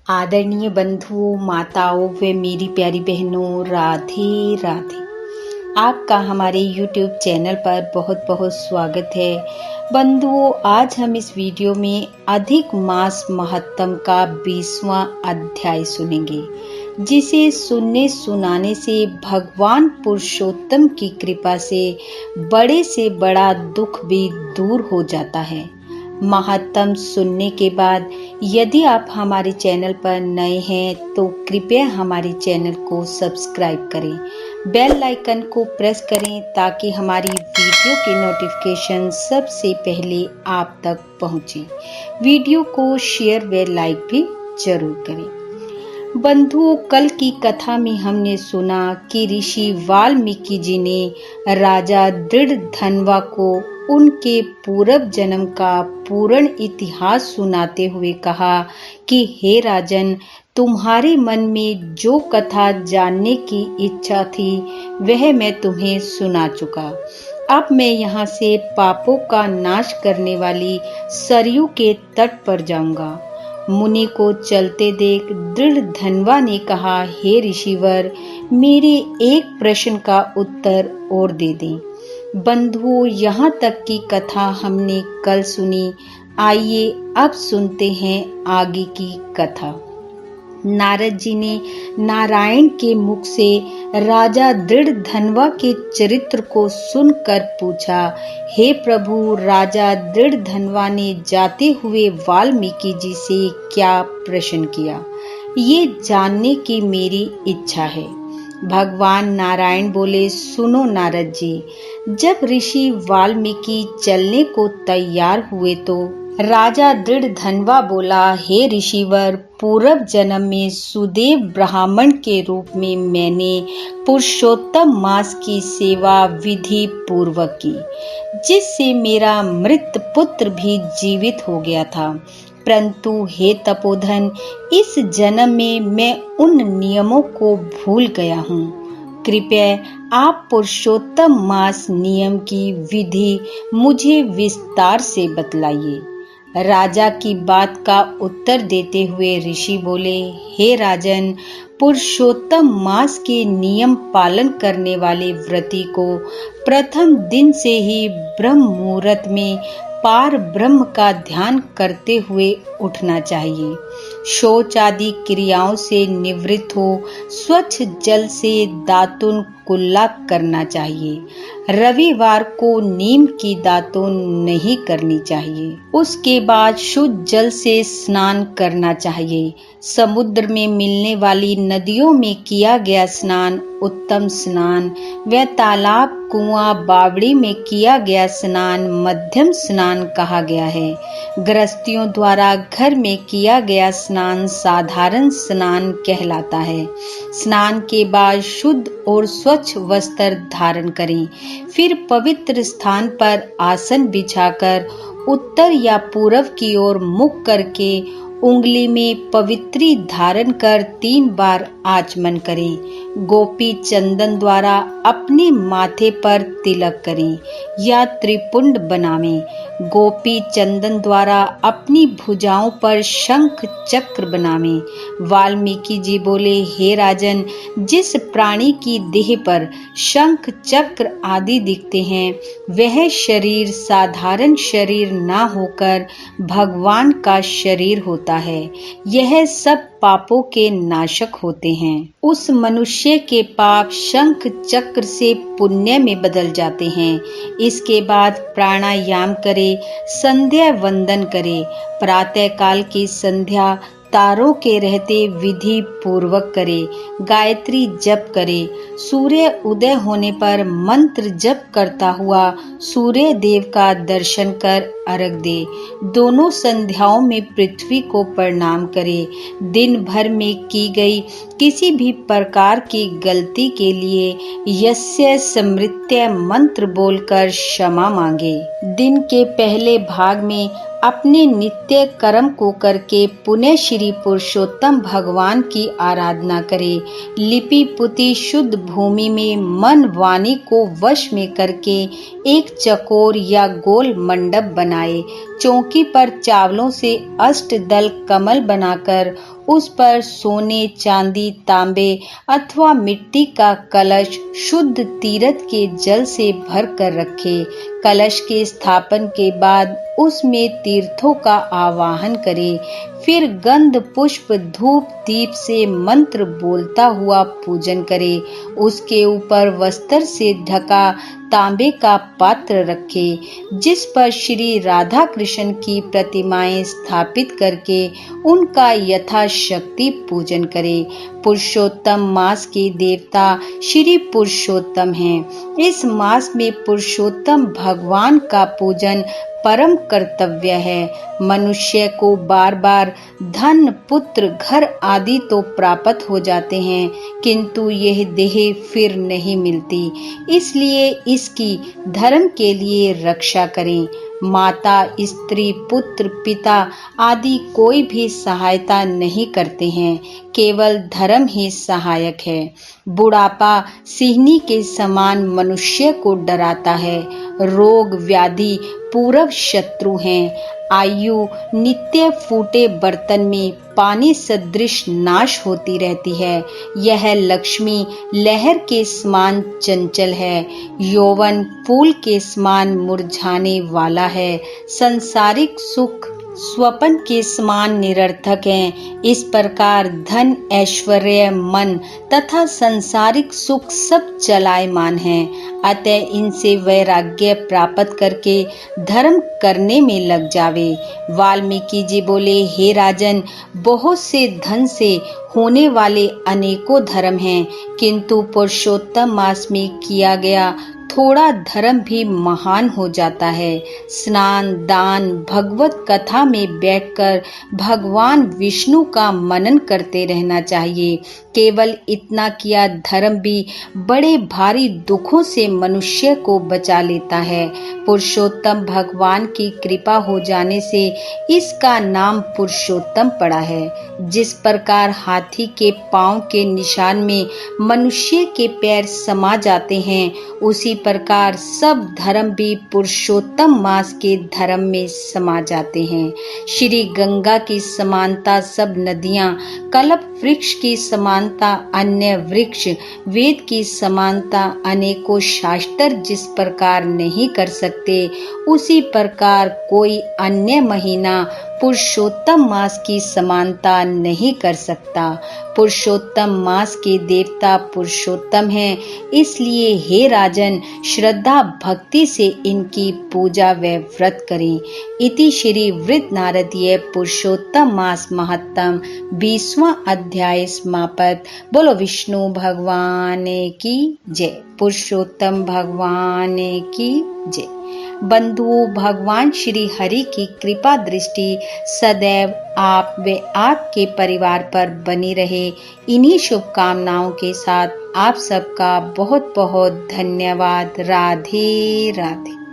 आदरणीय बंधुओं, माताओं व मेरी प्यारी बहनों, राधे राधे। आपका हमारे YouTube चैनल पर बहुत बहुत स्वागत है। बंधुओं, आज हम इस वीडियो में अधिक मास महत्तम का 20वां अध्याय सुनेंगे, जिसे सुनने सुनाने से भगवान पुरुषोत्तम की कृपा से बड़ा दुख भी दूर हो जाता है। महत्तम सुनने के बाद यदि आप हमारे चैनल पर नए हैं तो कृपया हमारे चैनल को सब्सक्राइब करें, बेल आइकन को प्रेस करें ताकि हमारी वीडियो के नोटिफिकेशन सबसे पहले आप तक पहुंचे। वीडियो को शेयर व लाइक भी जरूर करें। बंधुओं, कल की कथा में हमने सुना कि ऋषि वाल्मीकि जी ने राजा दृढ़धनवा को उनके पूर्व जन्म का पूर्ण इतिहास सुनाते हुए कहा कि हे राजन, तुम्हारे मन में जो कथा जानने की इच्छा थी वह मैं तुम्हें सुना चुका। अब मैं यहाँ से पापों का नाश करने वाली सरयू के तट पर जाऊंगा। मुनि को चलते देख दृढ़धनवा ने कहा, हे ऋषिवर, मेरे एक प्रश्न का उत्तर और दे दें। बंधुओं, यहाँ तक की कथा हमने कल सुनी। आइए अब सुनते हैं आगे की कथा। नारद जी ने नारायण के मुख से राजा दृढ़धनवा के चरित्र को सुनकर पूछा, हे प्रभु, राजा दृढ़धनवा ने जाते हुए वाल्मीकि जी से क्या प्रश्न किया, ये जानने की मेरी इच्छा है। भगवान नारायण बोले, सुनो नारद जी, जब ऋषि वाल्मीकि चलने को तैयार हुए तो राजा दृढ़धनवा बोला, हे ऋषिवर, पूर्व जन्म में सुदेव ब्राह्मण के रूप में मैंने पुरुषोत्तम मास की सेवा विधि पूर्वक की, जिससे मेरा मृत पुत्र भी जीवित हो गया था। परंतु हे तपोधन, इस जन्म में मैं उन नियमों को भूल गया हूँ। कृपया आप पुरुषोत्तम मास नियम की विधि मुझे विस्तार से बतलाइए। राजा की बात का उत्तर देते हुए ऋषि बोले, हे राजन, पुरुषोत्तम मास के नियम पालन करने वाले व्रती को प्रथम दिन से ही ब्रह्म मुहूर्त में पार ब्रह्म का ध्यान करते हुए उठना चाहिए। शौच आदि क्रियाओं से निवृत्त हो स्वच्छ जल से दातुन कुल्ला करना चाहिए। रविवार को नीम की दातुन नहीं करनी चाहिए। उसके बाद शुद्ध जल से स्नान करना चाहिए। समुद्र में मिलने वाली नदियों में किया गया स्नान उत्तम स्नान व तालाब, कुआं, बावड़ी में किया गया स्नान मध्यम स्नान कहा गया है। गृहस्थियों द्वारा घर में किया गया स्नान साधारण स्नान कहलाता है। स्नान के बाद शुद्ध और स्वच्छ वस्त्र धारण करें। फिर पवित्र स्थान पर आसन बिछाकर उत्तर या पूर्व की ओर मुख करके उंगली में पवित्री धारण कर 3 बार आचमन करें। गोपी चंदन द्वारा अपने माथे पर तिलक करें या त्रिपुंड बनावें। गोपी चंदन द्वारा अपनी भुजाओं पर शंख चक्र बनावें। वाल्मीकि जी बोले, हे राजन, जिस प्राणी की देह पर शंख चक्र आदि दिखते हैं वह शरीर साधारण शरीर ना होकर भगवान का शरीर होता है। यह सब पापों के नाशक होते हैं। उस मनुष्य के पाप शंख चक्र से पुण्य में बदल जाते हैं। इसके बाद प्राणायाम करे, संध्या वंदन करे। प्रातः काल की संध्या तारों के रहते विधि पूर्वक करे। गायत्री जप करे। सूर्य उदय होने पर मंत्र जप करता हुआ सूर्य देव का दर्शन कर अर्घ दे। दोनों संध्याओं में पृथ्वी को प्रणाम करे। दिन भर में की गई किसी भी प्रकार की गलती के लिए यस्य स्मृत्य मंत्र बोलकर क्षमा मांगे। दिन के पहले भाग में अपने नित्य कर्म को करके पुण्य श्री पुरुषोत्तम भगवान की आराधना करे। लिपि पुती शुद्ध भूमि में मन वाणी को वश में करके एक चकोर या गोल मंडप बनाए। चौकी पर चावलों से अष्टदल कमल बनाकर उस पर सोने, चांदी, तांबे अथवा मिट्टी का कलश शुद्ध तीर्थ के जल से भर कर रखे। कलश के स्थापन के बाद उसमें तीर्थों का आवाहन करे। फिर गंध, पुष्प, धूप, दीप से मंत्र बोलता हुआ पूजन करे। उसके ऊपर वस्त्र से ढका तांबे का पात्र रखे, जिस पर श्री राधा कृष्ण की प्रतिमाएं स्थापित करके उनका यथाशक्ति पूजन करे। पुरुषोत्तम मास के देवता श्री पुरुषोत्तम हैं। इस मास में पुरुषोत्तम भगवान का पूजन परम कर्तव्य है। मनुष्य को बार बार धन, पुत्र, घर आदि तो प्राप्त हो जाते हैं, किंतु यह देह फिर नहीं मिलती। इसलिए इसकी धर्म के लिए रक्षा करें। माता, स्त्री, पुत्र, पिता आदि कोई भी सहायता नहीं करते हैं, केवल धर्म ही सहायक है। बुढ़ापा सिंहनी के समान मनुष्य को डराता है। रोग व्याधि पूर्व शत्रु हैं। आयु नित्य फूटे बर्तन में पानी सदृश नाश होती रहती है। यह लक्ष्मी लहर के समान चंचल है। यौवन फूल के समान मुरझाने वाला है। सांसारिक सुख स्वप्न के समान निरर्थक हैं। इस प्रकार धन, ऐश्वर्य, मन तथा सांसारिक सुख सब चलायमान हैं। अतः इनसे वैराग्य प्राप्त करके धर्म करने में लग जावे। वाल्मीकि जी बोले, हे राजन, बहुत से धन से होने वाले अनेकों धर्म हैं, किंतु पुरुषोत्तम मास में किया गया थोड़ा धर्म भी महान हो जाता है। स्नान, दान, भगवत कथा में बैठकर भगवान विष्णु का मनन करते रहना चाहिए। केवल इतना किया धर्म भी बड़े भारी दुखों से मनुष्य को बचा लेता है। पुरुषोत्तम भगवान की कृपा हो जाने से इसका नाम पुरुषोत्तम पड़ा है। जिस प्रकार हाथी के पांव के निशान में मनुष्य के पैर समा जाते हैं, उसी प्रकार सब धर्म भी पुरुषोत्तम मास के धर्म में समा जाते हैं। श्री गंगा की समानता सब नदियां, कल्प वृक्ष की समानता अन्य वृक्ष, वेद की समानता अनेकों शास्त्र जिस प्रकार नहीं कर सकते, उसी प्रकार कोई अन्य महीना पुरुषोत्तम मास की समानता नहीं कर सकता। पुरुषोत्तम मास के देवता पुरुषोत्तम हैं, इसलिए हे राजन, श्रद्धा भक्ति से इनकी पूजा व व्रत करें। इति श्री वृद्ध नारदीय पुरुषोत्तम मास महत्तम 20वां अध्याय समाप्त। बोलो विष्णु भगवान की जय। पुरुषोत्तम भगवान की जय। बंधुओं, भगवान श्री हरि की कृपा दृष्टि सदैव आप व आपके परिवार पर बनी रहे। इन्हीं शुभकामनाओं के साथ आप सबका बहुत बहुत धन्यवाद। राधे राधे।